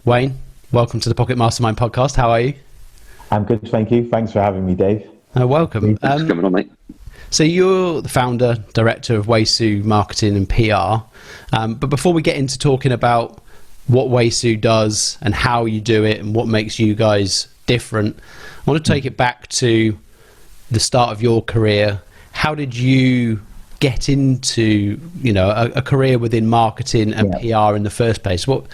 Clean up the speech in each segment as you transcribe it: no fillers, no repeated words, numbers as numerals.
Wayne, welcome to the Pocket Mastermind podcast. How are you? I'm good, thank you. Thanks for having me, Dave. Welcome. Thanks for coming on, mate. So you're the founder, director of WAYSU Marketing and PR. But before we get into talking about what WAYSU does and how you do it and what makes you guys different, I want to take it back to the start of your career. How did you get into, a career within marketing and PR in the first place? What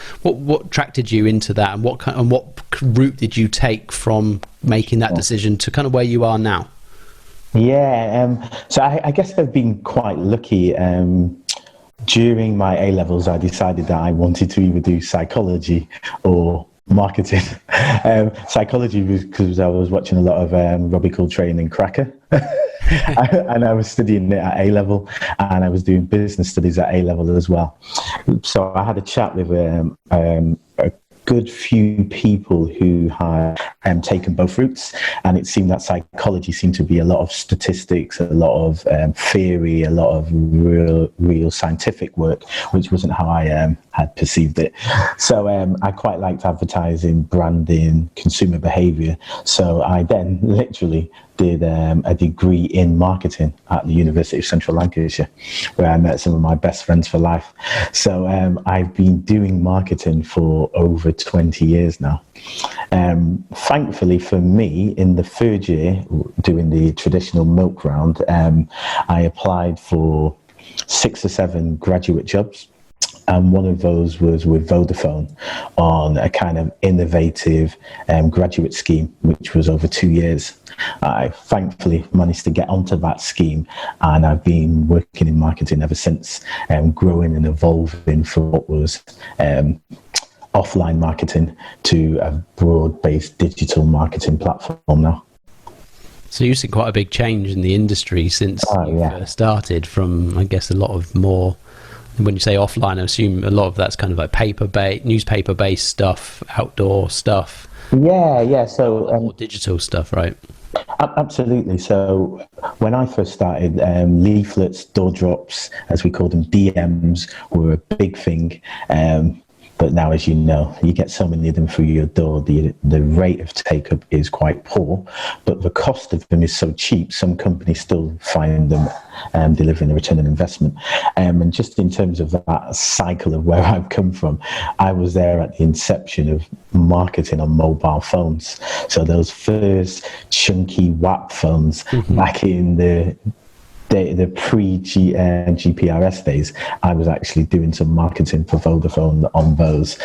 attracted you into that, and what route did you take from making that decision to kind of where you are now? So I guess I've been quite lucky. During my A-levels, I decided that I wanted to either do psychology or marketing. Psychology was because I was watching a lot of Robbie, Coltrane and Cracker. And I was studying it at A-level, and I was doing business studies at A-level as well. So I had a chat with a good few people who had taken both routes, and it seemed that psychology seemed to be a lot of statistics, a lot of theory, a lot of real scientific work, which wasn't how I had perceived it. So I quite liked advertising, branding, consumer behavior. So I then literally did a degree in marketing at the University of Central Lancashire, where I met some of my best friends for life. So I've been doing marketing for over 20 years now. Thankfully for me, in the third year, doing the traditional milk round, I applied for 6 or 7 graduate jobs. And one of those was with Vodafone on a kind of innovative graduate scheme, which was over 2 years. I thankfully managed to get onto that scheme, and I've been working in marketing ever since, growing and evolving from what was offline marketing to a broad-based digital marketing platform now. So you've seen quite a big change in the industry since you first started, from, I guess, a lot of more. When you say offline, I assume a lot of that's kind of like newspaper-based stuff, outdoor stuff. So more digital stuff, right? Absolutely. So when I first started, leaflets, door drops, as we call them, DMs, were a big thing. But now, as you know, you get so many of them through your door, the rate of take-up is quite poor, but the cost of them is so cheap, some companies still find them delivering a return on investment. And just in terms of that cycle of where I've come from, I was there at the inception of marketing on mobile phones. So those first chunky WAP phones back in the pre-GPRS days, I was actually doing some marketing for Vodafone on those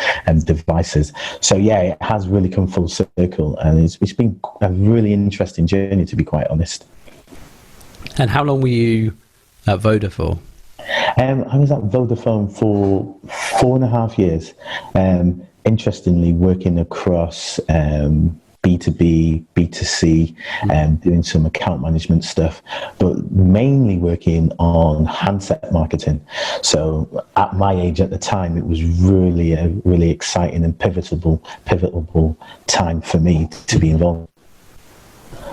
devices. So it has really come full circle, and it's been a really interesting journey, to be quite honest. And how long were you at Vodafone for? I was at Vodafone for 4.5 years. Interestingly, working across B2B, B2C, and doing some account management stuff, but mainly working on handset marketing. So at my age at the time, it was really a really exciting and pivotal time for me to be involved.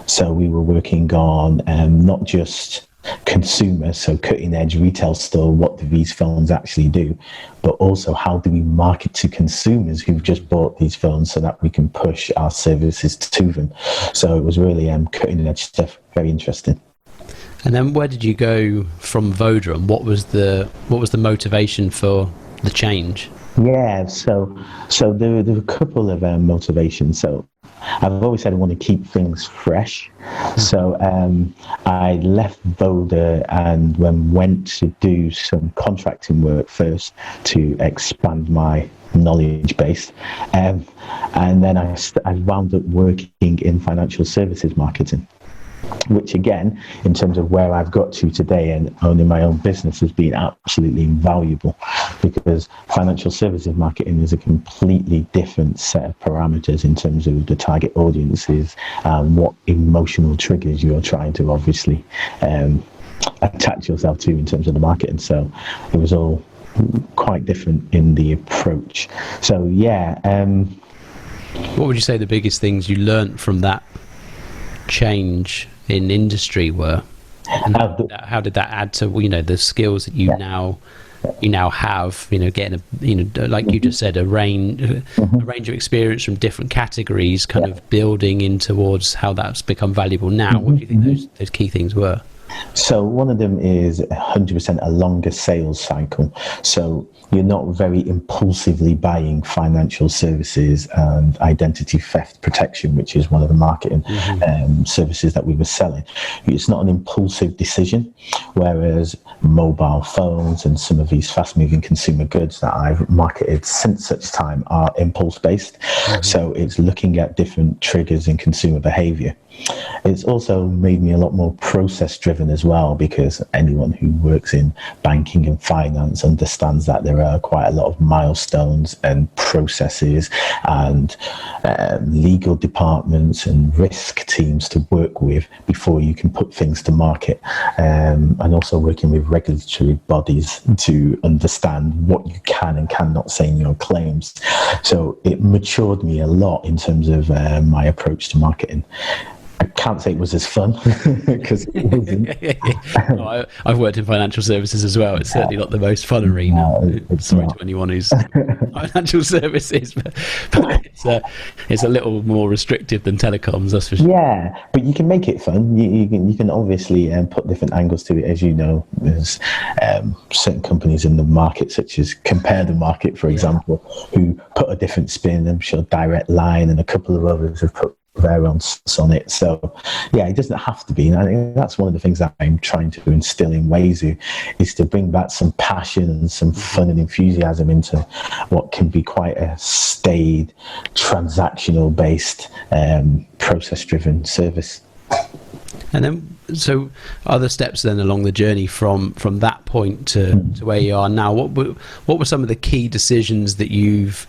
So we were working on not just consumer, so cutting edge retail store, what do these phones actually do, but also how do we market to consumers who've just bought these phones so that we can push our services to them. So it was really cutting edge stuff, very interesting. And then where did you go from Vodafone? What was the motivation for the change? So there were a couple of motivations. So I've always said I want to keep things fresh. So I left Voda and went to do some contracting work first to expand my knowledge base. And then I wound up working in financial services marketing, which again, in terms of where I've got to today and owning my own business, has been absolutely invaluable, because financial services marketing is a completely different set of parameters in terms of the target audiences and what emotional triggers you're trying to obviously attach yourself to in terms of the marketing. So it was all quite different in the approach. So what would you say the biggest things you learnt from that change in industry were, and how did that add to the skills that you now you now have, getting like you just said, a range of experience from different categories, kind of building in towards how that's become valuable now. What do you think those key things were? So one of them is 100% a longer sales cycle. So you're not very impulsively buying financial services and identity theft protection, which is one of the marketing services that we were selling. It's not an impulsive decision, whereas mobile phones and some of these fast-moving consumer goods that I've marketed since such time are impulse-based. So it's looking at different triggers in consumer behavior. It's also made me a lot more process-driven as well, because anyone who works in banking and finance understands that there are quite a lot of milestones and processes and legal departments and risk teams to work with before you can put things to market, and also working with regulatory bodies to understand what you can and cannot say in your claims. So it matured me a lot in terms of my approach to marketing. I can't say it was as fun because it wasn't. No, I've worked in financial services as well. It's certainly not the most fun arena. Sorry to anyone who's financial services, but it's a little more restrictive than telecoms, that's for sure. Yeah, but you can make it fun. You can obviously put different angles to it. As you know, there's certain companies in the market, such as Compare the Market, for example, who put a different spin. I'm sure Direct Line and a couple of others have put their own on it. So yeah, it doesn't have to be. And I think that's one of the things that I'm trying to instill in WAYSU, is to bring back some passion and some fun and enthusiasm into what can be quite a staid, transactional based, process driven service. And then, so other steps then along the journey from that point to where you are now, what were some of the key decisions that you've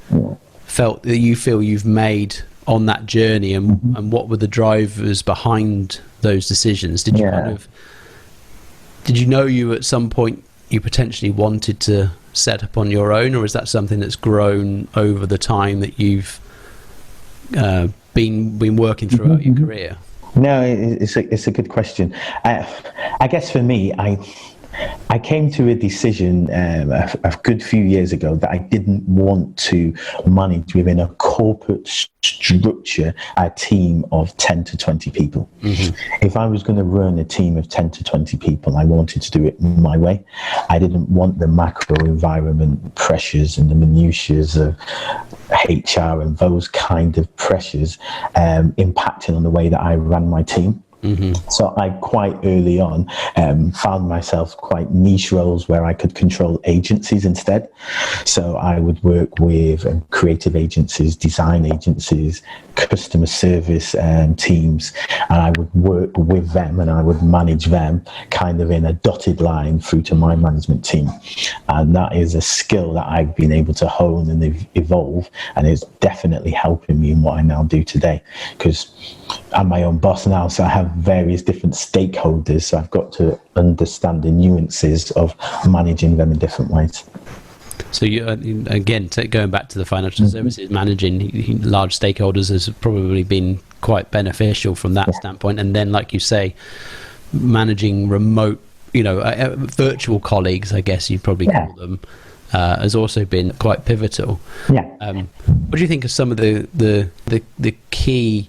felt that you feel you've made on that journey, and what were the drivers behind those decisions? Did you know you at some point you potentially wanted to set up on your own, or is that something that's grown over the time that you've been working throughout your career? No, it's a good question. I guess for me, I came to a decision a good few years ago that I didn't want to manage within a corporate structure a team of 10 to 20 people. If I was going to run a team of 10 to 20 people, I wanted to do it my way. I didn't want the macro environment pressures and the minutiae of HR and those kind of pressures impacting on the way that I ran my team. So I quite early on found myself quite niche roles where I could control agencies instead. So I would work with creative agencies, design agencies, customer service teams, and I would work with them and I would manage them kind of in a dotted line through to my management team. And that is a skill that I've been able to hone and evolve, and it's definitely helping me in what I now do today, because I'm my own boss now, so I have various different stakeholders, so I've got to understand the nuances of managing them in different ways. So you, again, going back to the financial services, managing large stakeholders has probably been quite beneficial from that standpoint. And then, like you say, managing remote, virtual colleagues, I guess you'd probably call them, has also been quite pivotal. What do you think of some of the key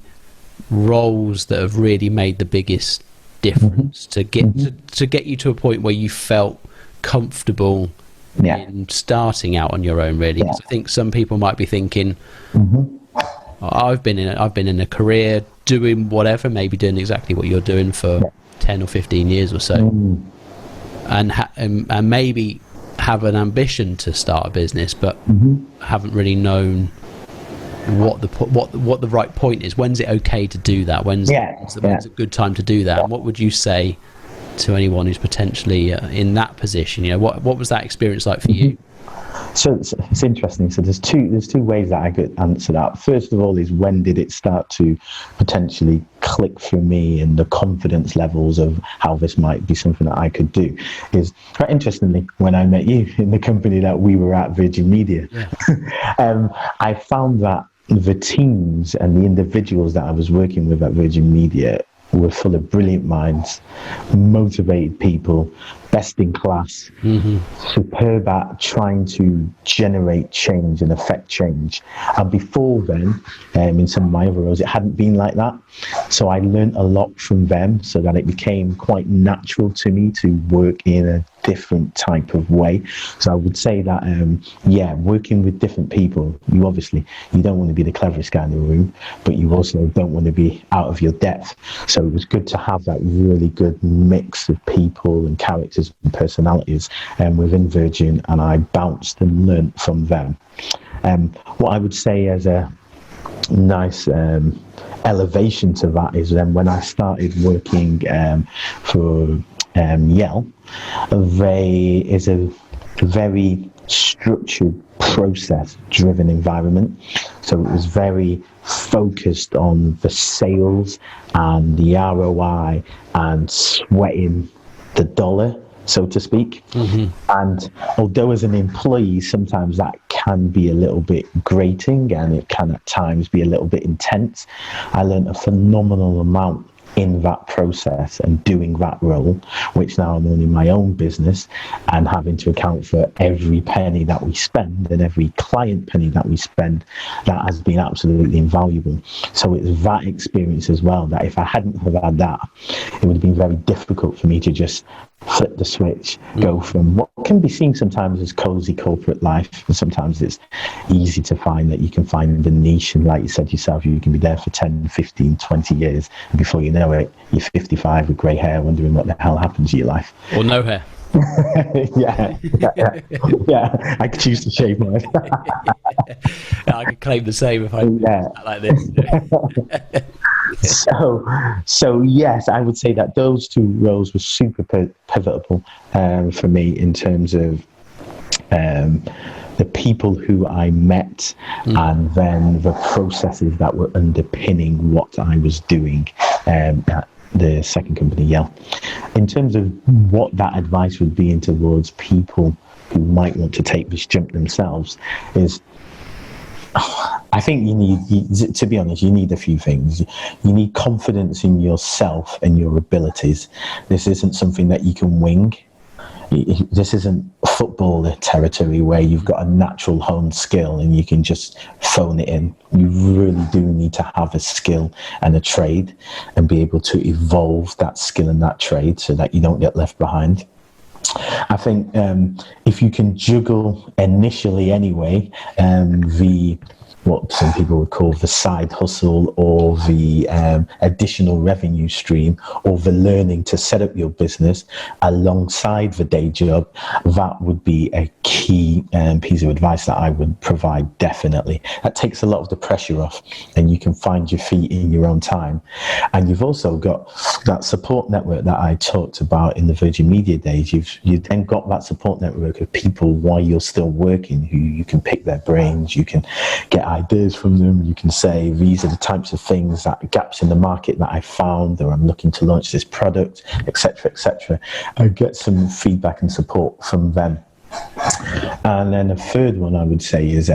roles that have really made the biggest difference to get you to a point where you felt comfortable in starting out on your own, really? Because I think some people might be thinking, I've been in a career doing whatever, maybe doing exactly what you're doing for 10 or 15 years or so, and maybe have an ambition to start a business, but haven't really known what the right point is. When's it okay to do that? When's a good time to do that? And what would you say to anyone who's potentially in that position? What was that experience like for you? So it's interesting. So there's two ways that I could answer that. First of all is, when did it start to potentially click for me, and the confidence levels of how this might be something that I could do? Is quite interestingly, when I met you in the company that we were at, Virgin Media, I found that the teams and the individuals that I was working with at Virgin Media were full of brilliant minds, motivated people, best in class, superb at trying to generate change and affect change. And before then, in some of my other roles, it hadn't been like that. So I learned a lot from them, so that it became quite natural to me to work in a different type of way. So I would say that, working with different people, you don't want to be the cleverest guy in the room, but you also don't want to be out of your depth. So it was good to have that really good mix of people and characters and personalities within Virgin, and I bounced and learnt from them. What I would say as a nice elevation to that is then when I started working for Yale, is a very structured, process-driven environment. So it was very focused on the sales and the ROI and sweating the dollar, so to speak. And although as an employee, sometimes that can be a little bit grating and it can at times be a little bit intense, I learned a phenomenal amount in that process and doing that role, which now I'm owning my own business and having to account for every penny that we spend and every client penny that we spend. That has been absolutely invaluable. So it's that experience as well, that if I hadn't have had that, it would have been very difficult for me to just flip the switch, go from what can be seen sometimes as cozy corporate life, and sometimes it's easy to find that you can find the niche, and like you said yourself, you can be there for 10, 15, 20 years, and before you know it, you're 55 with grey hair wondering what the hell happened to your life. Or no hair. yeah, I could choose to shave mine. I could claim the same if I like this. So yes, I would say that those two roles were super pivotal for me in terms of the people who I met and then the processes that were underpinning what I was doing at the second company, Yale. In terms of what that advice would be in towards people who might want to take this jump themselves is, I think to be honest, you need a few things. You need confidence in yourself and your abilities. This isn't something that you can wing. This isn't football territory where you've got a natural honed skill and you can just phone it in. You really do need to have a skill and a trade and be able to evolve that skill and that trade so that you don't get left behind. I think if you can juggle initially anyway, what some people would call the side hustle or the additional revenue stream or the learning to set up your business alongside the day job, that would be a key piece of advice that I would provide, definitely. That takes a lot of the pressure off and you can find your feet in your own time. And you've also got that support network that I talked about in the Virgin Media days. You've then got that support network of people while you're still working who you can pick their brains, you can get ideas from them, you can say these are the types of things, that gaps in the market that I found, or I'm looking to launch this product, etc. I get some feedback and support from them. And then a third one I would say is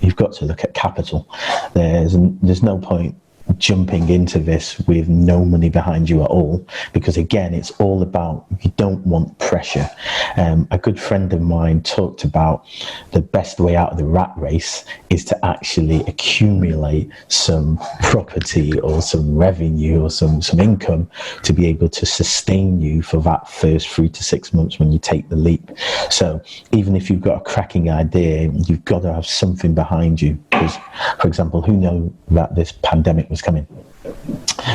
you've got to look at capital. There's no point jumping into this with no money behind you at all, because again, it's all about, you don't want pressure. A good friend of mine talked about the best way out of the rat race is to actually accumulate some property or some revenue or some income to be able to sustain you for that first 3 to 6 months when you take the leap. So even if you've got a cracking idea, you've got to have something behind you. Because, for example, who knew that this pandemic was coming,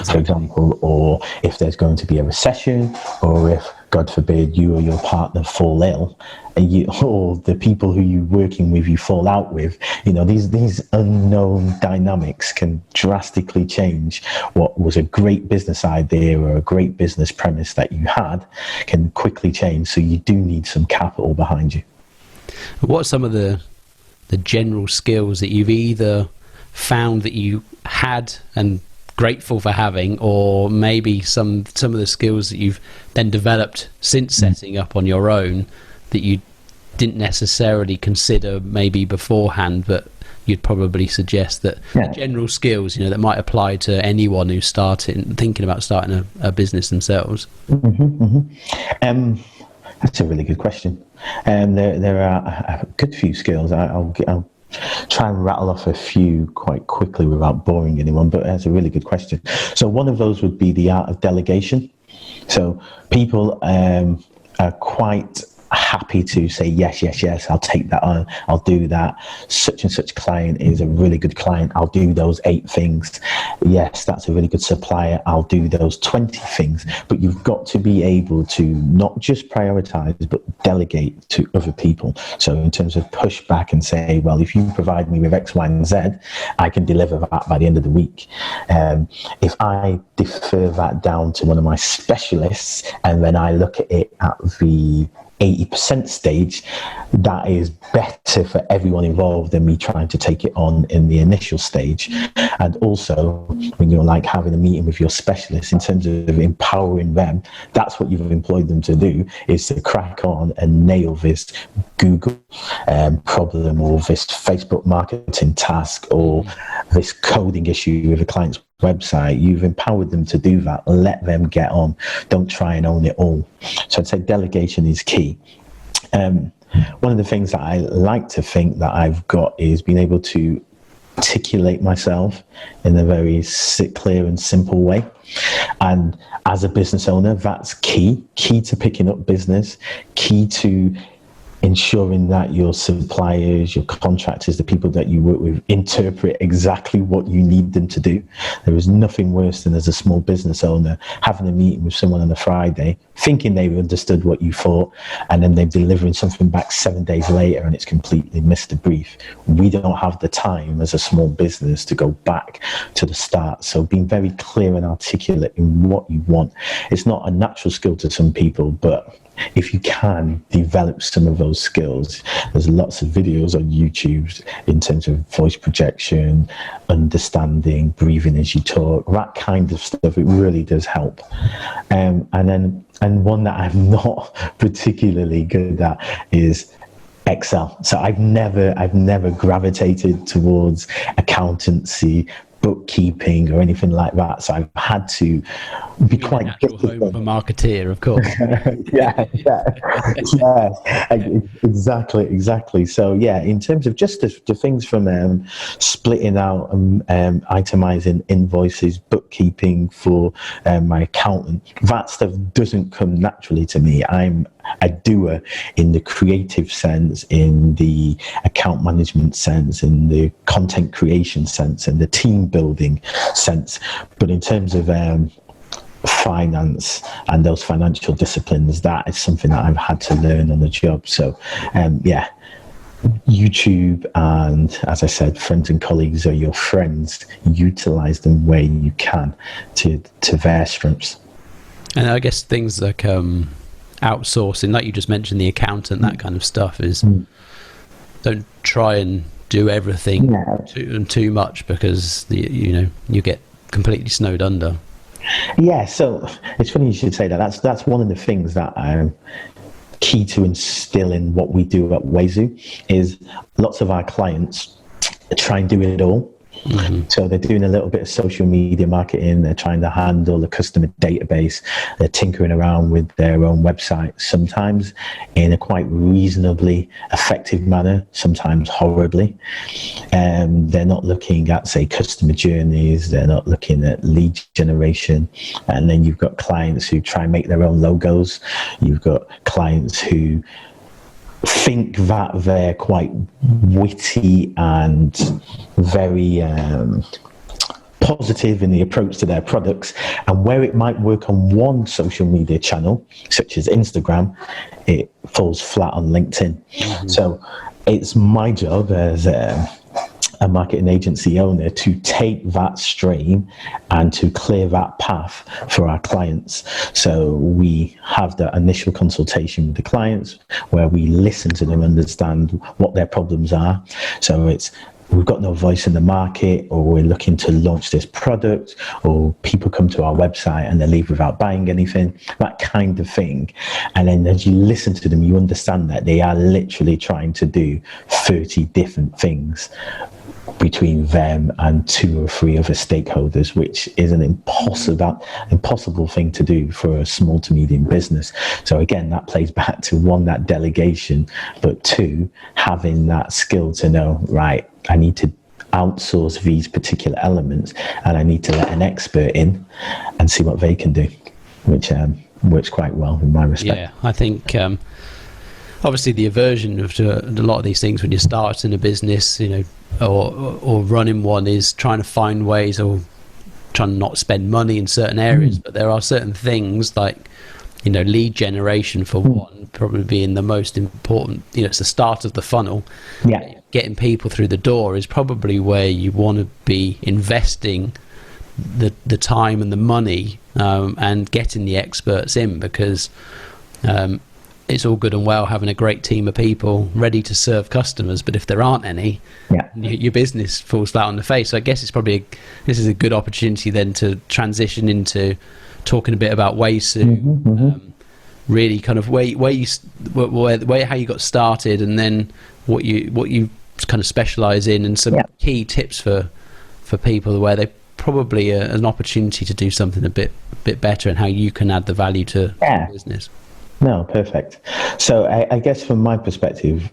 for example, or if there's going to be a recession, or if, God forbid, you or your partner fall ill, or the people who you're working with you fall out with. These unknown dynamics can drastically change what was a great business idea or a great business premise that you had, can quickly change. So you do need some capital behind you. What are some of the general skills that you've either found that you had and grateful for having, or maybe some of the skills that you've then developed since setting up on your own that you didn't necessarily consider maybe beforehand, but you'd probably suggest that the general skills, that might apply to anyone who's thinking about starting a business themselves? That's a really good question. There are a good few skills. I'll try and rattle off a few quite quickly without boring anyone, but that's a really good question. So one of those would be the art of delegation. So people are quite happy to say yes, I'll take that on, I'll do that. Such and such client is a really good client, I'll do those 8 things. Yes, that's a really good supplier, I'll do those 20 things. But you've got to be able to not just prioritize but delegate to other people. So in terms of push back and say, well, if you provide me with X, Y and Z, I can deliver that by the end of the week. If I defer that down to one of my specialists and then I look at it at the 80% stage, that is better for everyone involved than me trying to take it on in the initial stage. And also, when you're like having a meeting with your specialist, in terms of empowering them, that's what you've employed them to do, is to crack on and nail this Google problem, or this Facebook marketing task, or this coding issue with a client's website. You've empowered them to do that. Let them get on. Don't try and own it all. So I'd say delegation is key. One of the things that I like to think that I've got is being able to articulate myself in a very clear and simple way. And as a business owner, that's key to picking up business, key to ensuring that your suppliers, your contractors, the people that you work with interpret exactly what you need them to do. There is nothing worse than, as a small business owner, having a meeting with someone on a Friday, thinking they've understood what you thought, and then they're delivering something back 7 days later and it's completely missed the brief. We don't have the time as a small business to go back to the start. So being very clear and articulate in what you want. It's not a natural skill to some people, but if you can develop some of those skills, there's lots of videos on YouTube in terms of voice projection, understanding, breathing as you talk, that kind of stuff. It really does help. And one that I'm not particularly good at is Excel. So I've never gravitated towards accountancy, bookkeeping or anything like that. So I've had to be quite good home of a marketeer, of course. yeah, exactly. So yeah, in terms of just the things from splitting out and itemizing invoices, bookkeeping for my accountant, that stuff doesn't come naturally to me. I'm a doer in the creative sense, in the account management sense, in the content creation sense, and the team building sense. But in terms of finance and those financial disciplines, that is something that I've had to learn on the job. So YouTube, and as I said, friends and colleagues are your friends. Utilize them where you can to their strengths. And I guess things like outsourcing, like you just mentioned, the accountant, that kind of stuff, is don't try and do everything too much, because you get completely snowed under. Yeah, so it's funny you should say that. That's one of the things that I'm key to instill in what we do at WAYSU, is lots of our clients try and do it all. Mm-hmm. So they're doing a little bit of social media marketing, they're trying to handle the customer database, they're tinkering around with their own website, sometimes in a quite reasonably effective manner, sometimes horribly. They're not looking at, say, customer journeys, they're not looking at lead generation. And then you've got clients who try and make their own logos. You've got clients who think that they're quite witty and very positive in the approach to their products, and where it might work on one social media channel such as Instagram, it falls flat on LinkedIn. Mm-hmm. So it's my job as a marketing agency owner to take that stream and to clear that path for our clients. So we have the initial consultation with the clients where we listen to them, understand what their problems are. So it's, we've got no voice in the market, or we're looking to launch this product, or people come to our website and they leave without buying anything, that kind of thing. And then as you listen to them, you understand that they are literally trying to do 30 different things between them and 2 or 3 other stakeholders, which is an impossible thing to do for a small to medium business. So again, that plays back to 1, that delegation, but 2, having that skill to know, right, I need to outsource these particular elements and I need to let an expert in and see what they can do, which works quite well in my respect. Yeah, I think obviously the aversion of to a lot of these things when you're starting a business, you know, or running one, is trying to find ways or trying to not spend money in certain areas. But there are certain things like, you know, lead generation for one, probably being the most important. You know, it's the start of the funnel. Yeah. Getting people through the door is probably where you want to be investing the time and the money, and getting the experts in, because it's all good and well having a great team of people ready to serve customers, but if there aren't any, your business falls flat on the face. So I guess it's probably this is a good opportunity then to transition into talking a bit about WAYSU, really kind of how you got started, and then what you kind of specialize in, and some key tips for people where they probably an opportunity to do something a bit better, and how you can add the value to the business. No, perfect. So I guess from my perspective,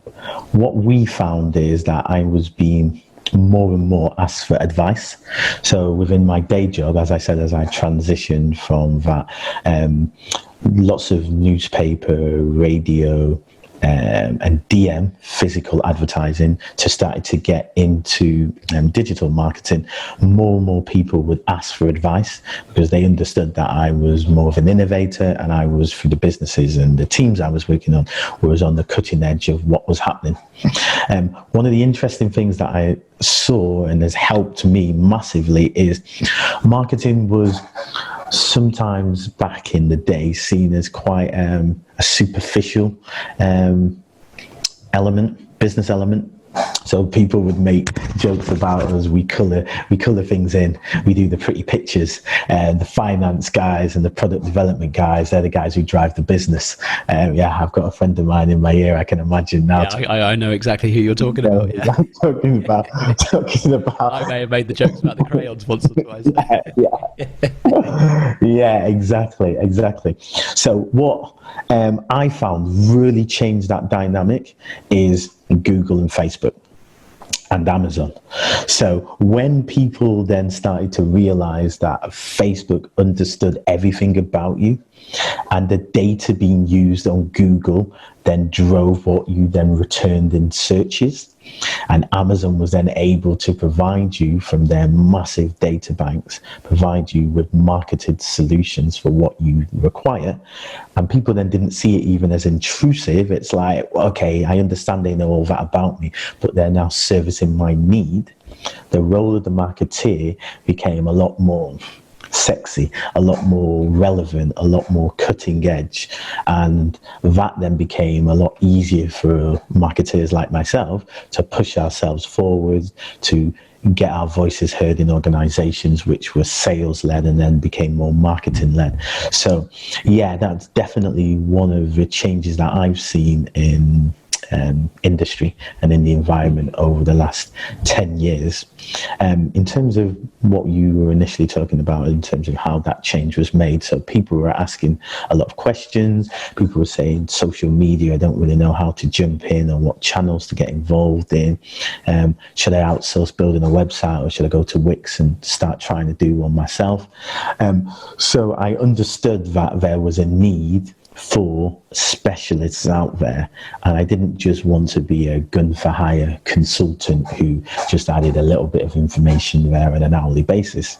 what we found is that I was being more and more asked for advice. So within my day job, as I said, as I transitioned from that, lots of newspaper, radio, and DM, physical advertising, to start to get into digital marketing, more and more people would ask for advice, because they understood that I was more of an innovator, and I was, through the businesses and the teams I was working on, was on the cutting edge of what was happening. One of the interesting things that I saw and has helped me massively is marketing was sometimes back in the day seen as quite a superficial business element. So people would make jokes about us. We color things in. We do the pretty pictures. And the finance guys and the product development guys, they're the guys who drive the business. I've got a friend of mine in my ear. I can imagine now. Yeah, I know exactly who you're talking about. Yeah. I'm talking about. I may have made the jokes about the crayons once or twice. Yeah, exactly. So what I found really changed that dynamic is Google and Facebook and Amazon. So when people then started to realize that Facebook understood everything about you, and the data being used on Google then drove what you then returned in searches, and Amazon was then able to provide you, from their massive data banks, provide you with marketed solutions for what you require. And people then didn't see it even as intrusive. It's like, okay, I understand they know all that about me, but they're now servicing my need. The role of the marketeer became a lot more sexy, a lot more relevant, a lot more cutting edge, and that then became a lot easier for marketers like myself to push ourselves forward, to get our voices heard in organizations which were sales led and then became more marketing led. So yeah, that's definitely one of the changes that I've seen in industry and in the environment over the last 10 years. In terms of what you were initially talking about, in terms of how that change was made, so people were asking a lot of questions. People were saying social media, I don't really know how to jump in or what channels to get involved in. Should I outsource building a website, or should I go to Wix and start trying to do one myself? So I understood that there was a need for specialists out there, and I didn't just want to be a gun for hire consultant who just added a little bit of information there on an hourly basis.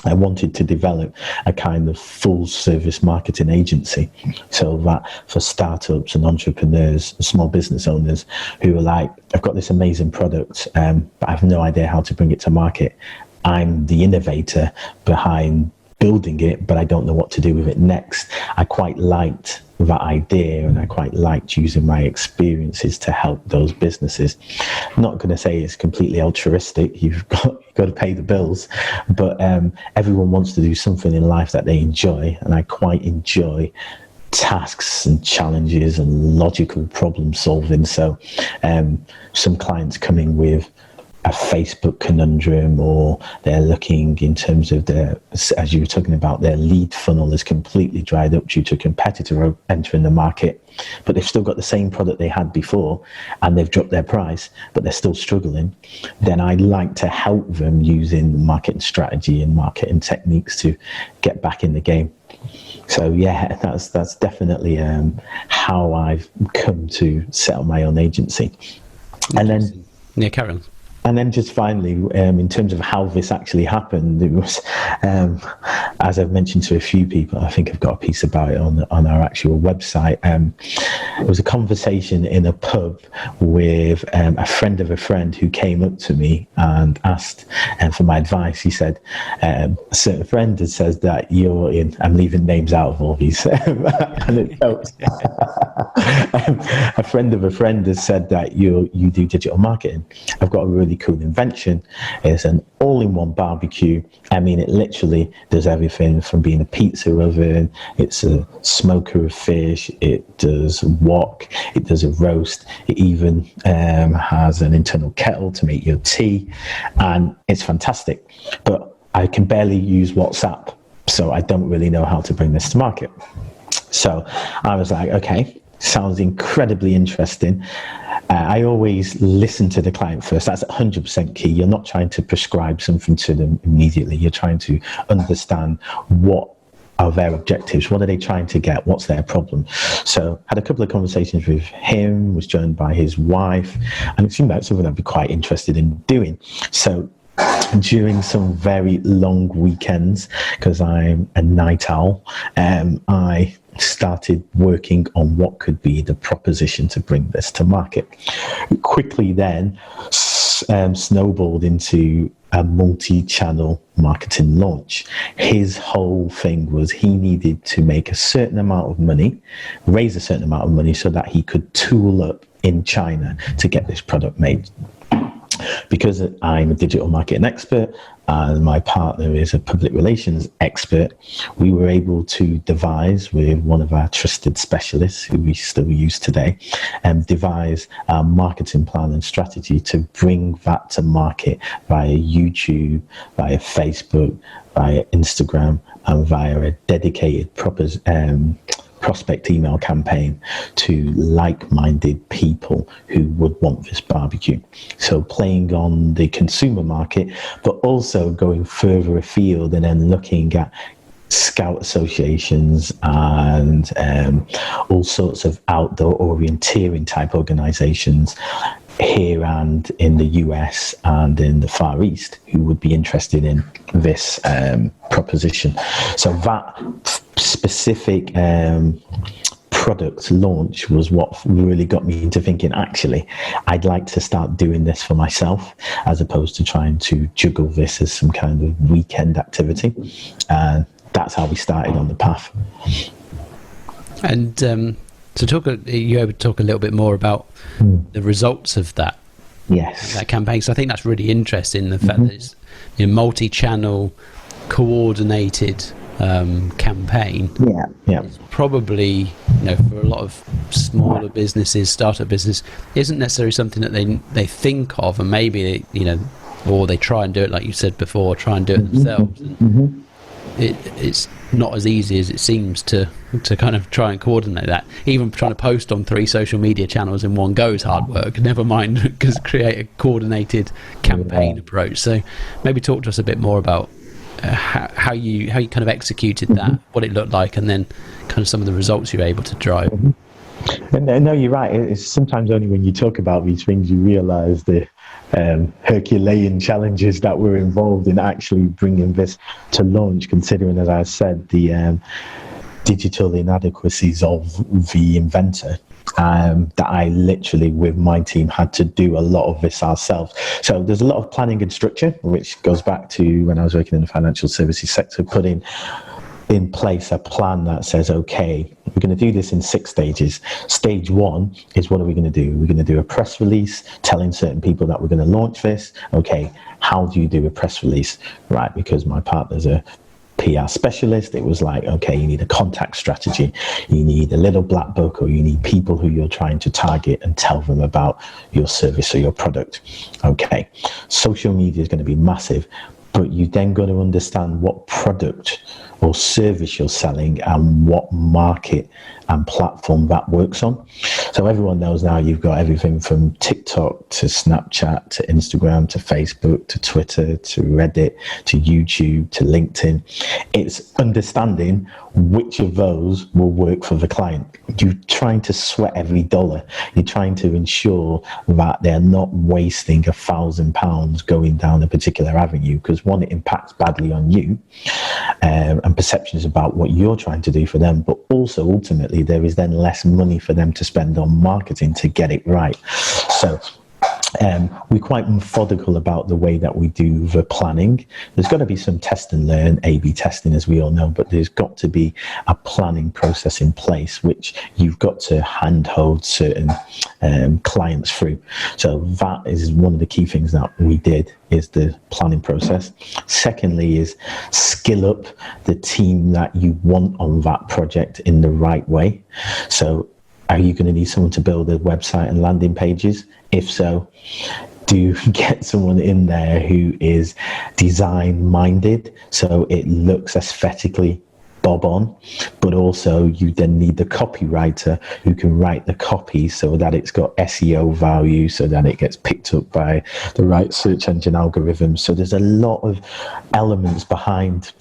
I wanted to develop a kind of full service marketing agency, so that for startups and entrepreneurs, small business owners who are like, I've got this amazing product, but I have no idea how to bring it to market. I'm the innovator behind building it, but I don't know what to do with it next. I quite liked that idea, and I quite liked using my experiences to help those businesses. I'm not going to say it's completely altruistic. You've got to pay the bills, but everyone wants to do something in life that they enjoy, and I quite enjoy tasks and challenges and logical problem solving. So some clients coming with a Facebook conundrum, or they're looking in terms of their, as you were talking about, their lead funnel is completely dried up due to a competitor entering the market, but they've still got the same product they had before and they've dropped their price, but they're still struggling, then I like to help them using marketing strategy and marketing techniques to get back in the game. So yeah, that's definitely how I've come to set up my own agency. And then, yeah, carry on. And then just finally, in terms of how this actually happened, it was, as I've mentioned to a few people, I think I've got a piece about it on our actual website. It was a conversation in a pub with a friend of a friend who came up to me and asked for my advice. He said, a certain friend had says that you're in, I'm leaving names out of all these, and it helps. A friend of a friend has said that you do digital marketing. I've got a really cool invention. It's an all-in-one barbecue. I mean, it literally does everything from being a pizza oven, it's a smoker of fish, it does wok, it does a roast, it even has an internal kettle to make your tea, and it's fantastic. But I can barely use WhatsApp, so I don't really know how to bring this to market. So I was like, okay, sounds incredibly interesting. I always listen to the client first. That's 100% key. You're not trying to prescribe something to them immediately. You're trying to understand what are their objectives, what are they trying to get, what's their problem. So had a couple of conversations with him, was joined by his wife, and it seemed like something I'd be quite interested in doing. So during some very long weekends, because I'm a night owl, I started working on what could be the proposition to bring this to market. Quickly then snowballed into a multi-channel marketing launch. His whole thing was he needed to make a certain amount of money, raise a certain amount of money so that he could tool up in China to get this product made. Because I'm a digital marketing expert and my partner is a public relations expert, we were able to devise with one of our trusted specialists, who we still use today, and devise a marketing plan and strategy to bring that to market via YouTube, via Facebook, via Instagram, and via a dedicated prospect email campaign to like-minded people who would want this barbecue. So playing on the consumer market, but also going further afield and then looking at scout associations and all sorts of outdoor orienteering type organizations here and in the US and in the Far East who would be interested in this proposition. So that specific product launch was what really got me into thinking, actually, I'd like to start doing this for myself as opposed to trying to juggle this as some kind of weekend activity. And that's how we started on the path. And you able to talk a little bit more about the results of that? Yes. That campaign. So I think that's really interesting. The fact that it's a multi-channel, coordinated campaign. Yeah. It's probably, for a lot of smaller businesses, startup business, isn't necessarily something that they think of, and maybe or they try and do it, like you said before, try and do it themselves. It's not as easy as it seems to kind of try and coordinate that. Even trying to post on 3 social media channels in one go is hard work, never mind because create a coordinated campaign approach. So maybe talk to us a bit more about how you kind of executed that, what it looked like, and then kind of some of the results you're able to drive. No, you're right. It's sometimes only when you talk about these things you realize the Herculean challenges that were involved in actually bringing this to launch, considering, as I said, the digital inadequacies of the inventor. That I literally, with my team, had to do a lot of this ourselves. So there's a lot of planning and structure, which goes back to when I was working in the financial services sector, putting in place a plan that says, okay, we're going to do this in 6 stages. Stage 1 is, what are we going to do? We're going to do a press release telling certain people that we're going to launch this. Okay, how do you do a press release? Right, because my partner's a PR specialist. It was like, okay, you need a contact strategy, you need a little black book, or you need people who you're trying to target and tell them about your service or your product. Okay, social media is going to be massive, but you then got to understand what product or service you're selling and what market and platform that works on. So everyone knows now you've got everything from TikTok to Snapchat to Instagram to Facebook to Twitter to Reddit to YouTube to LinkedIn. It's understanding which of those will work for the client. You're trying to sweat every dollar. You're trying to ensure that they're not wasting £1,000 going down a particular avenue, because one, it impacts badly on you and perceptions about what you're trying to do for them, but also ultimately there is then less money for them to spend on marketing to get it right. So we're quite methodical about the way that we do the planning. There's got to be some test and learn, A/B testing, as we all know, but there's got to be a planning process in place, which you've got to handhold certain clients through. So that is one of the key things that we did, is the planning process. Secondly is skill up the team that you want on that project in the right way. So are you going to need someone to build a website and landing pages? If so, do get someone in there who is design minded, so it looks aesthetically bob on, but also you then need the copywriter who can write the copy so that it's got SEO value, so that it gets picked up by the right search engine algorithms. So there's a lot of elements behind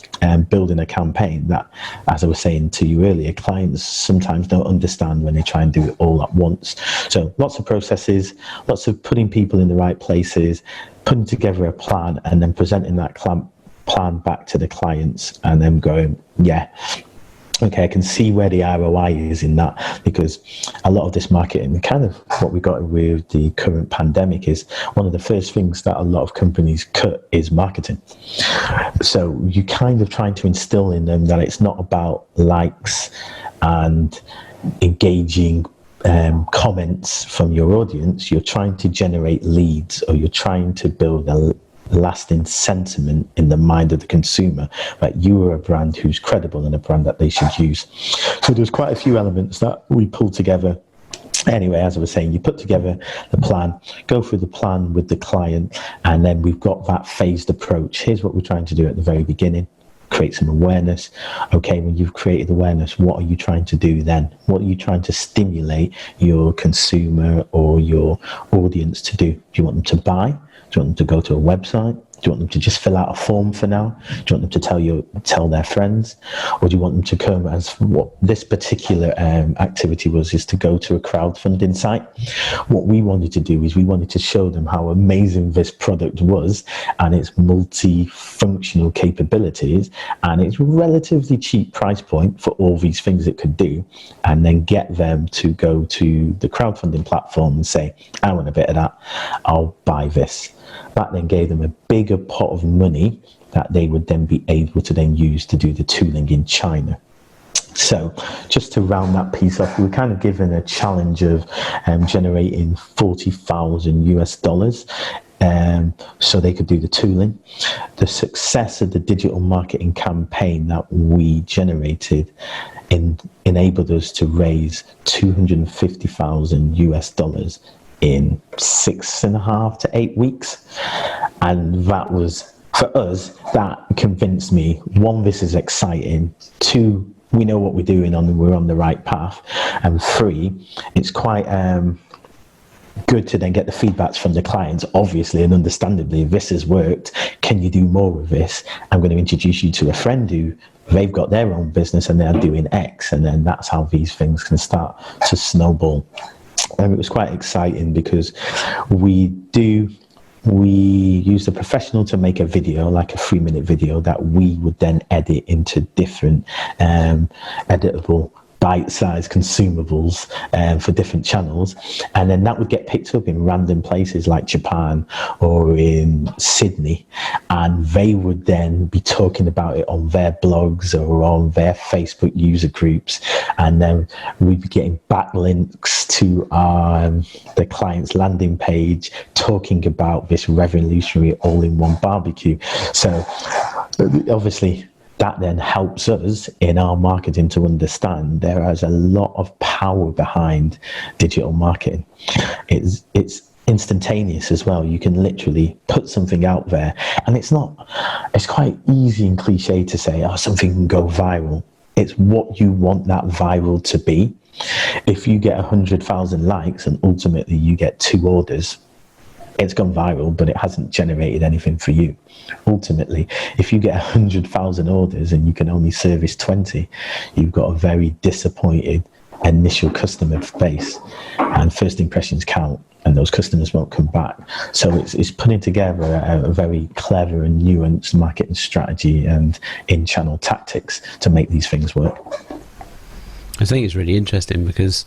building a campaign that, as I was saying to you earlier, clients sometimes don't understand when they try and do it all at once. So lots of processes, lots of putting people in the right places, putting together a plan, and then presenting that plan back to the clients, and then going, yeah, okay, I can see where the ROI is in that, because a lot of this marketing, kind of what we got with the current pandemic, is one of the first things that a lot of companies cut is marketing. So you kind of trying to instill in them that it's not about likes and engaging comments from your audience. You're trying to generate leads, or you're trying to build a lasting sentiment in the mind of the consumer that you are a brand who's credible and a brand that they should use. So there's quite a few elements that we pulled together. Anyway, as I was saying, you put together the plan, go through the plan with the client, and then we've got that phased approach. Here's what we're trying to do at the very beginning: create some awareness. Okay, when you've created awareness, what are you trying to do then? What are you trying to stimulate your consumer or your audience to do? Do you want them to buy? Do you want them to go to a website? Do you want them to just fill out a form for now? Do you want them to tell their friends? Or do you want them to come, as what this particular activity was, is to go to a crowdfunding site? What we wanted to do is we wanted to show them how amazing this product was and its multifunctional capabilities and its relatively cheap price point for all these things it could do, and then get them to go to the crowdfunding platform and say, I want a bit of that, I'll buy this. That then gave them a bigger pot of money that they would then be able to then use to do the tooling in China. So just to round that piece off, we were kind of given a challenge of generating $40,000 so they could do the tooling. The success of the digital marketing campaign that we generated enabled us to raise $250,000 in 6.5 to 8 weeks. And that was, for us, that convinced me, one, this is exciting, two, we know what we're doing and we're on the right path, and three, it's quite good to then get the feedbacks from the clients, obviously and understandably. This has worked, can you do more with this? I'm going to introduce you to a friend who they've got their own business and they're doing X, and then that's how these things can start to snowball. It was quite exciting because we used a professional to make a video, like a 3-minute video, that we would then edit into different editable bite-sized consumables for different channels, and then that would get picked up in random places like Japan or in Sydney, and they would then be talking about it on their blogs or on their Facebook user groups, and then we'd be getting backlinks to the client's landing page talking about this revolutionary all-in-one barbecue. So obviously that then helps us in our marketing to understand there is a lot of power behind digital marketing. It's instantaneous as well. You can literally put something out there, and it's quite easy and cliche to say, oh, something can go viral. It's what you want that viral to be. If you get 100,000 likes and ultimately you get 2 orders, it's gone viral, but it hasn't generated anything for you. Ultimately, if you get 100,000 orders and you can only service 20, you've got a very disappointed initial customer base, and first impressions count, and those customers won't come back. So it's putting together a very clever and nuanced marketing strategy and in-channel tactics to make these things work. I think it's really interesting because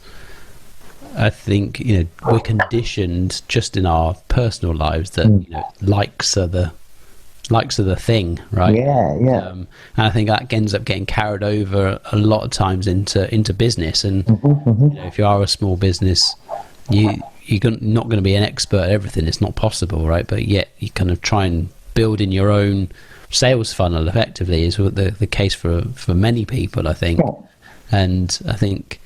I think, you know, we're conditioned just in our personal lives that, you know, likes are the thing, right? Yeah. And I think that ends up getting carried over a lot of times into business. And you know, if you are a small business, you're not going to be an expert at everything. It's not possible, right? But yet you kind of try and build in your own sales funnel. Effectively, is the case for many people, I think. Yeah. And I think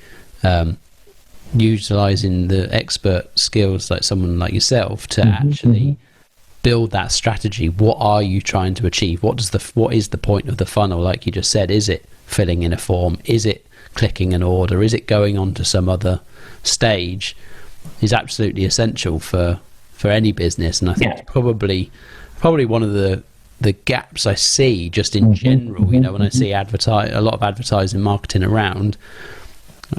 utilizing the expert skills like someone like yourself to actually build that strategy. What are you trying to achieve? What is the point of the funnel? Like you just said, is it filling in a form? Is it clicking an order? Is it going on to some other stage? Is absolutely essential for any business. And I think it's probably one of the gaps I see just in general. You know, when I see a lot of advertising marketing around,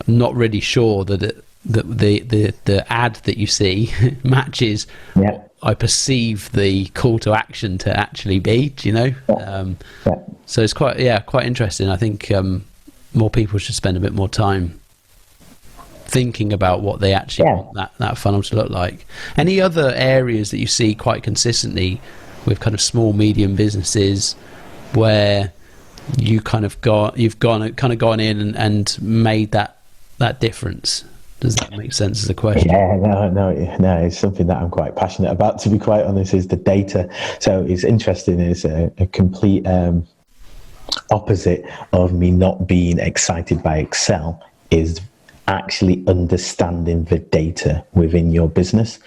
I'm not really sure that the ad that you see matches what I perceive the call to action to actually be, you know. So it's quite interesting. I think more people should spend a bit more time thinking about what they actually want that funnel to look like. Any other areas that you see quite consistently with kind of small medium businesses where you've gone in and made that difference? Does that make sense as a question? Yeah, no, it's something that I'm quite passionate about, to be quite honest, is the data. So it's interesting, it's a complete opposite of me not being excited by Excel is actually understanding the data within your business.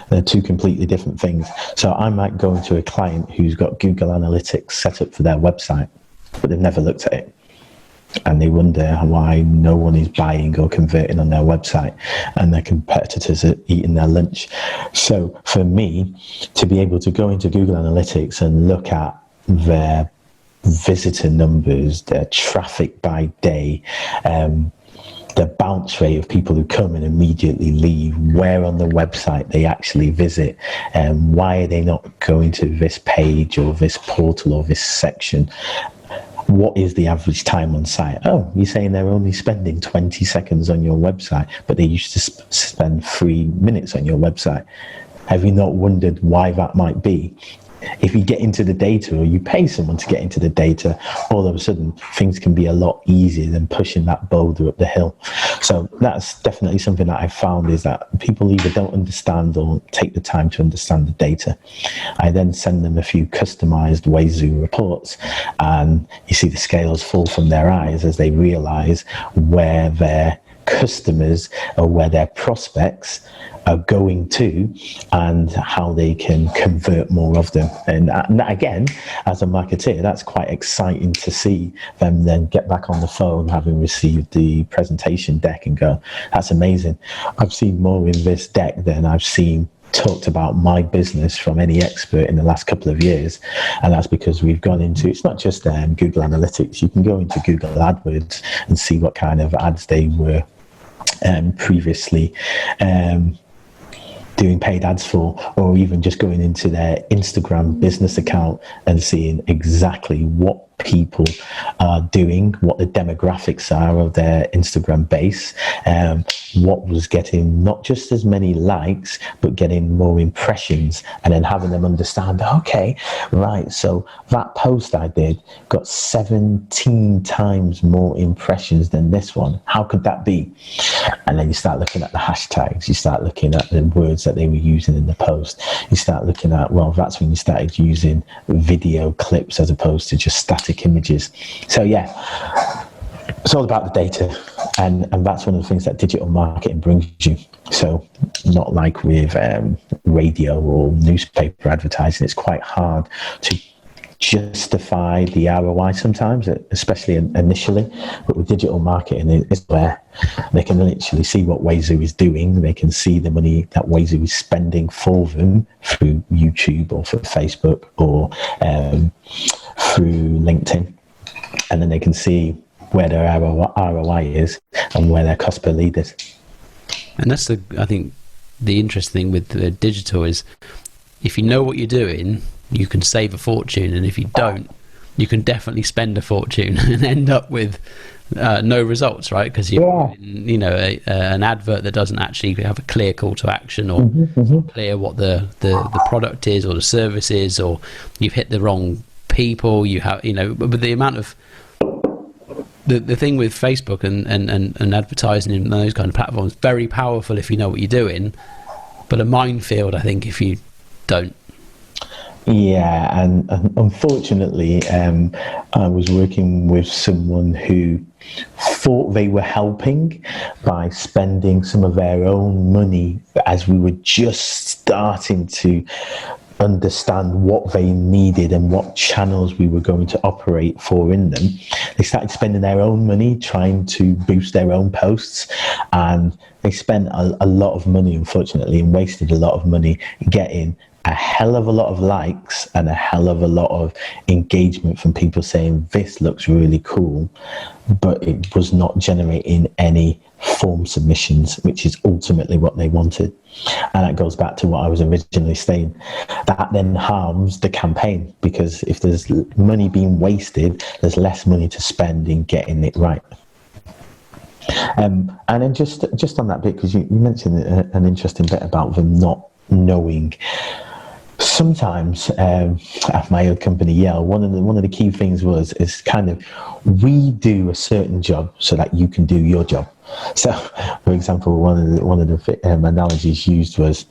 They're 2 completely different things. So I might go into a client who's got Google Analytics set up for their website, but they've never looked at it. And they wonder why no one is buying or converting on their website, and their competitors are eating their lunch. So for me, to be able to go into Google Analytics and look at their visitor numbers, their traffic by day, the bounce rate of people who come and immediately leave, where on the website they actually visit, and why are they not going to this page or this portal or this section. What is the average time on site? Oh, you're saying they're only spending 20 seconds on your website, but they used to spend 3 minutes on your website. Have you not wondered why that might be? If you get into the data, or you pay someone to get into the data, all of a sudden things can be a lot easier than pushing that boulder up the hill. So that's definitely something that I found, is that people either don't understand or take the time to understand the data. I then send them a few customized WAYSU reports, and you see the scales fall from their eyes as they realize where their customers or where their prospects are going to, and how they can convert more of them. And again, as a marketer, that's quite exciting to see them then get back on the phone having received the presentation deck and go, that's amazing. I've seen more in this deck than I've seen talked about my business from any expert in the last couple of years. And that's because we've gone into, it's not just Google Analytics, you can go into Google AdWords and see what kind of ads they were previously doing paid ads for, or even just going into their Instagram business account and seeing exactly what people are doing, what the demographics are of their Instagram base, what was getting not just as many likes, but getting more impressions, and then having them understand, okay, right, so that post I did got 17 times more impressions than this one. How could that be? And then you start looking at the hashtags, you start looking at the words that they were using in the post, you start looking at, well, that's when you started using video clips as opposed to just static static images. So yeah, it's all about the data, and that's one of the things that digital marketing brings you. So not like with radio or newspaper advertising, it's quite hard to justify the ROI sometimes, especially initially. But with digital marketing, it's where they can literally see what WAYSU is doing. They can see the money that WAYSU is spending for them through YouTube or for Facebook or through LinkedIn, and then they can see where their ROI is and where their cost per lead is. And that's I think the interesting thing with the digital is, if you know what you're doing, you can save a fortune, and if you don't, you can definitely spend a fortune and end up with no results, right? Because an advert that doesn't actually have a clear call to action, or clear what the product is or the service is, or you've hit the wrong people. You have, but the amount of the thing with Facebook and advertising in those kind of platforms, very powerful if you know what you're doing, but a minefield, I think, if you don't. Yeah, and unfortunately, I was working with someone who thought they were helping by spending some of their own money as we were just starting to understand what they needed and what channels we were going to operate for in them. They started spending their own money trying to boost their own posts, and they spent a lot of money, unfortunately, and wasted a lot of money getting a hell of a lot of likes and a hell of a lot of engagement from people saying this looks really cool, but it was not generating any form submissions, which is ultimately what they wanted. And that goes back to what I was originally saying. That then harms the campaign, because if there's money being wasted, there's less money to spend in getting it right. And then just on that bit, because you mentioned an interesting bit about them not knowing. Sometimes at my old company, Yale, one of the key things is kind of, we do a certain job so that you can do your job. So, for example, one of the analogies used was,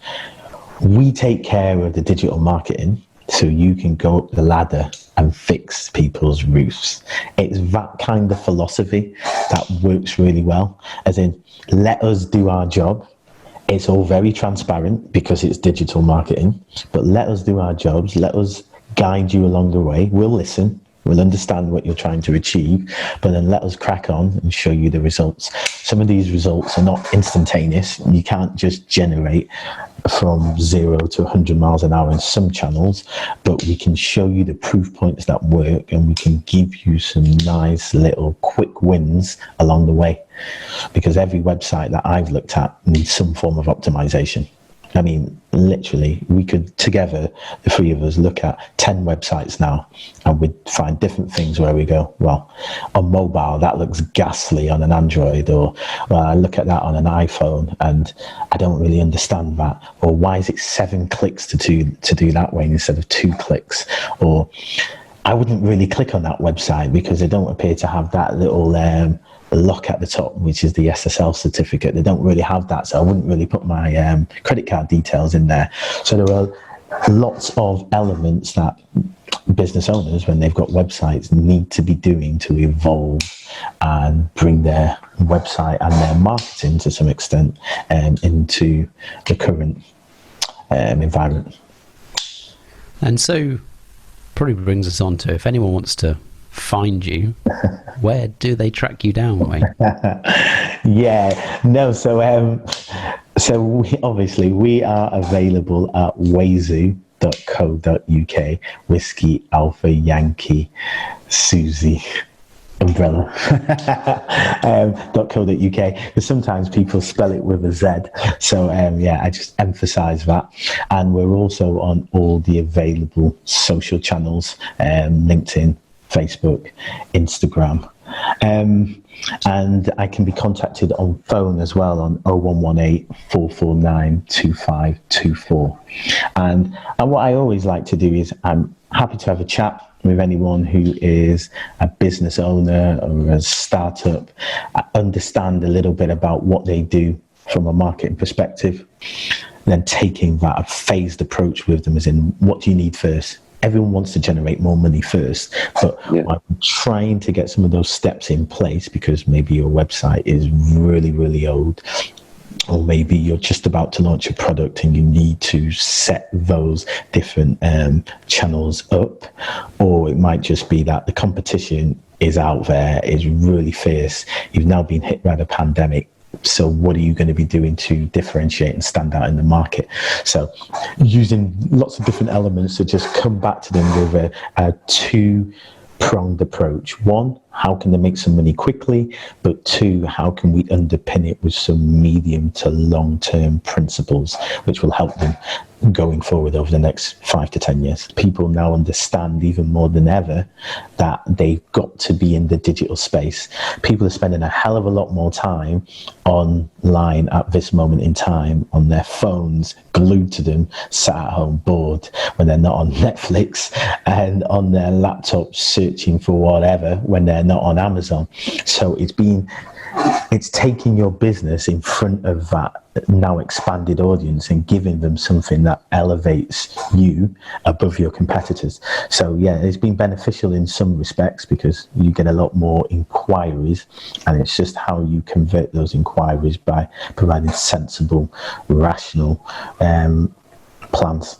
we take care of the digital marketing so you can go up the ladder and fix people's roofs. It's that kind of philosophy that works really well, as in, let us do our job. It's all very transparent because it's digital marketing, but let us do our jobs. Let us guide you along the way. We'll listen. We'll understand what you're trying to achieve, but then let us crack on and show you the results. Some of these results are not instantaneous. You can't just generate from 0 to 100 miles an hour in some channels, but we can show you the proof points that work, and we can give you some nice little quick wins along the way, because every website that I've looked at needs some form of optimization. I mean, literally, we could together, the three of us, look at 10 websites now, and we'd find different things where we go, well, on mobile, that looks ghastly on an Android, or, well, I look at that on an iPhone and I don't really understand that. Or why is it 7 clicks to do that way instead of 2 clicks? Or I wouldn't really click on that website because they don't appear to have that little lock at the top, which is the SSL certificate. They don't really have that, so I wouldn't really put my credit card details in there. So there are lots of elements that business owners, when they've got websites, need to be doing to evolve and bring their website and their marketing to some extent into the current environment. And so probably brings us on to, if anyone wants to find you, where do they track you down, Wayne? So we are available at WAYSU.co.uk, Whiskey Alpha Yankee Susie Umbrella .co.uk, because sometimes people spell it with a Z, so I just emphasize that. And we're also on all the available social channels, LinkedIn, Facebook, Instagram, and I can be contacted on phone as well on 0118 449 2524. And what I always like to do is, I'm happy to have a chat with anyone who is a business owner or a startup, understand a little bit about what they do from a marketing perspective, then taking that phased approach with them, as in, what do you need first? everyone wants to generate more money first, but I'm trying to get some of those steps in place because maybe your website is really, really old, or maybe you're just about to launch a product and you need to set those different channels up, or it might just be that the competition is out there, is really fierce. You've now been hit by the pandemic. So what are you going to be doing to differentiate and stand out in the market? So using lots of different elements to just come back to them with a two-pronged approach. One, how can they make some money quickly? But two, how can we underpin it with some medium to long-term principles, which will help them going forward over the next 5 to 10 years. People now understand even more than ever that they've got to be in the digital space. People are spending a hell of a lot more time online at this moment in time on their phones, glued to them, sat at home bored, when they're not on Netflix, and on their laptops searching for whatever when they're not on Amazon. So it's taking your business in front of that now expanded audience and giving them something that elevates you above your competitors. So yeah, it's been beneficial in some respects because you get a lot more inquiries, and it's just how you convert those inquiries by providing sensible, rational plans.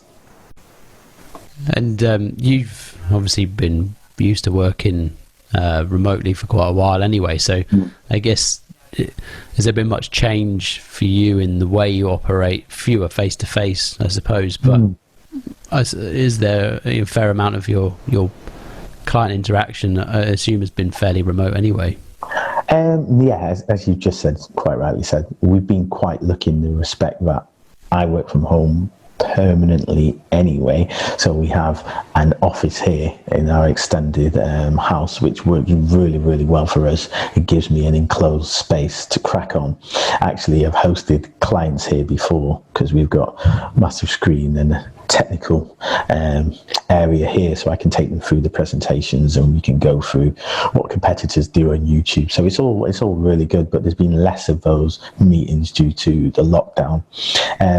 And you've obviously been used to working remotely for quite a while anyway, so I guess has there been much change for you in the way you operate? Fewer face-to-face, I suppose, but is there a fair amount of your client interaction, I assume, has been fairly remote anyway? Yeah, as you just said, quite rightly said, we've been quite lucky in the respect that I work from home permanently anyway, so we have an office here in our extended house, which works really, really well for us. It gives me an enclosed space to crack on. Actually, I've hosted clients here before because we've got a massive screen and a technical area here, so I can take them through the presentations and we can go through what competitors do on YouTube. So it's all really good, but there's been less of those meetings due to the lockdown.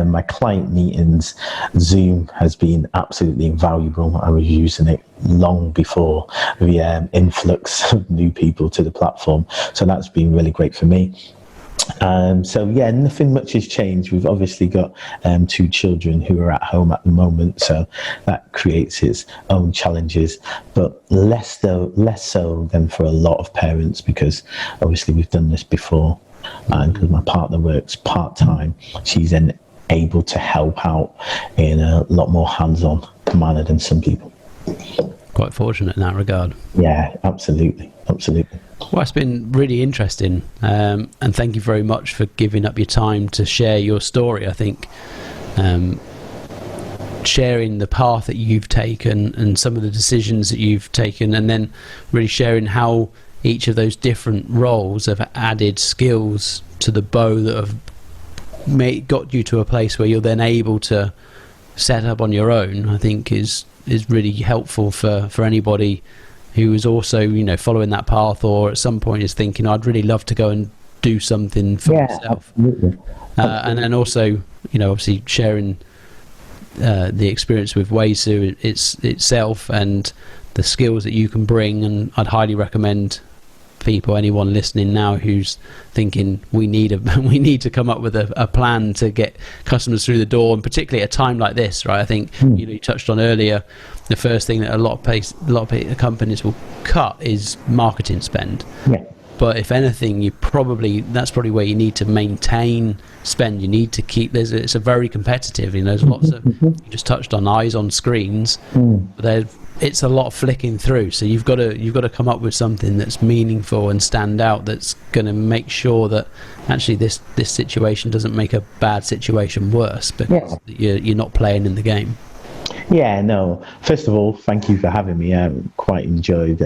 My client meetings, Zoom has been absolutely invaluable. I was using it long before the influx of new people to the platform, so that's been really great for me. So yeah, nothing much has changed. We've obviously got 2 children who are at home at the moment, so that creates its own challenges, but less so than for a lot of parents, because obviously we've done this before, and because my partner works part-time, she's then able to help out in a lot more hands-on manner than some people. Quite fortunate in that regard. Yeah, absolutely. Well, it's been really interesting, and thank you very much for giving up your time to share your story. I think sharing the path that you've taken and some of the decisions that you've taken, and then really sharing how each of those different roles have added skills to the bow that have got you to a place where you're then able to set up on your own, I think is really helpful for anybody who is also, following that path, or at some point is thinking, I'd really love to go and do something for myself. Absolutely. And then also, obviously sharing the experience with WAYSU itself and the skills that you can bring. And I'd highly recommend anyone listening now who's thinking we need to come up with a plan to get customers through the door, and particularly at a time like this, right? I think you touched on earlier, the first thing that a lot of companies will cut is marketing spend. Yeah. But if anything, that's probably where you need to maintain spend. You need to keep it's a very competitive. There's lots of you just touched on eyes on screens. But it's a lot of flicking through, so you've got to come up with something that's meaningful and stand out, that's going to make sure that actually this situation doesn't make a bad situation worse because you're not playing in the game. Yeah, no. First of all, thank you for having me. I quite enjoyed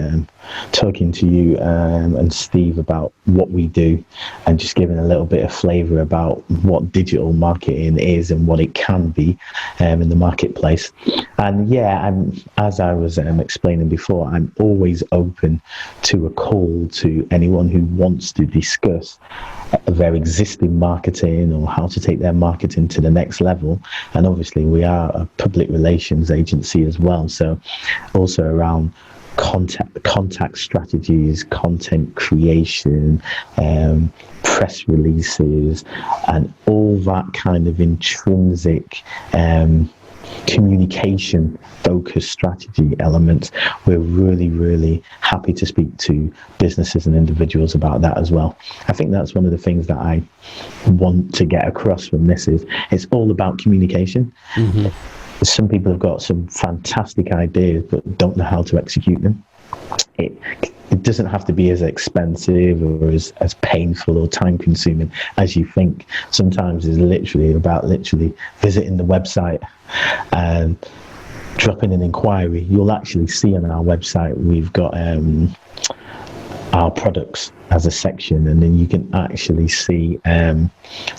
talking to you and Steve about what we do, and just giving a little bit of flavour about what digital marketing is and what it can be in the marketplace. And yeah, as I was explaining before, I'm always open to a call to anyone who wants to discuss their existing marketing or how to take their marketing to the next level. And obviously we are a public relations agency as well, so also around contact strategies, content creation, press releases, and all that kind of intrinsic communication focused strategy elements. We're really, really happy to speak to businesses and individuals about that as well. I think that's one of the things that I want to get across from this is it's all about communication. Mm-hmm. Some people have got some fantastic ideas but don't know how to execute them. It doesn't have to be as expensive or as painful or time consuming as you think. Sometimes it's literally visiting the website and dropping an inquiry. You'll actually see on our website we've got our products as a section, and then you can actually see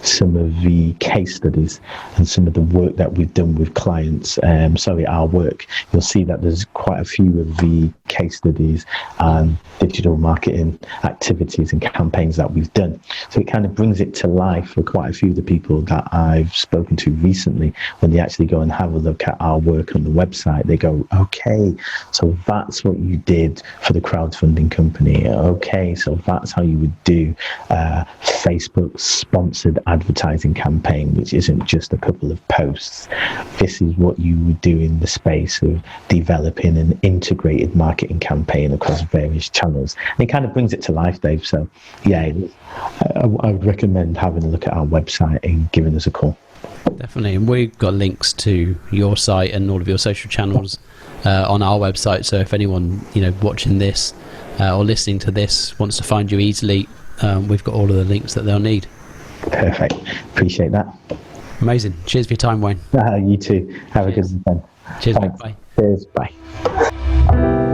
some of the case studies and some of the work that we've done with clients. Our work. You'll see that there's quite a few of the case studies and digital marketing activities and campaigns that we've done. So it kind of brings it to life for quite a few of the people that I've spoken to recently. When they actually go and have a look at our work on the website, they go, okay, so that's what you did for the crowdfunding company. Okay, so that's how you would do Facebook sponsored advertising campaign, which isn't just a couple of posts. This is what you would do in the space of developing an integrated marketing campaign across various channels. And it kind of brings it to life, Dave. So yeah, I would recommend having a look at our website and giving us a call. Definitely. And we've got links to your site and all of your social channels on our website. So if anyone, watching this or listening to this wants to find you easily, we've got all of the links that they'll need. Perfect. Appreciate that. Amazing. Cheers for your time, Wayne. You too. Have a good weekend. Cheers, mate. Bye. Cheers. Bye.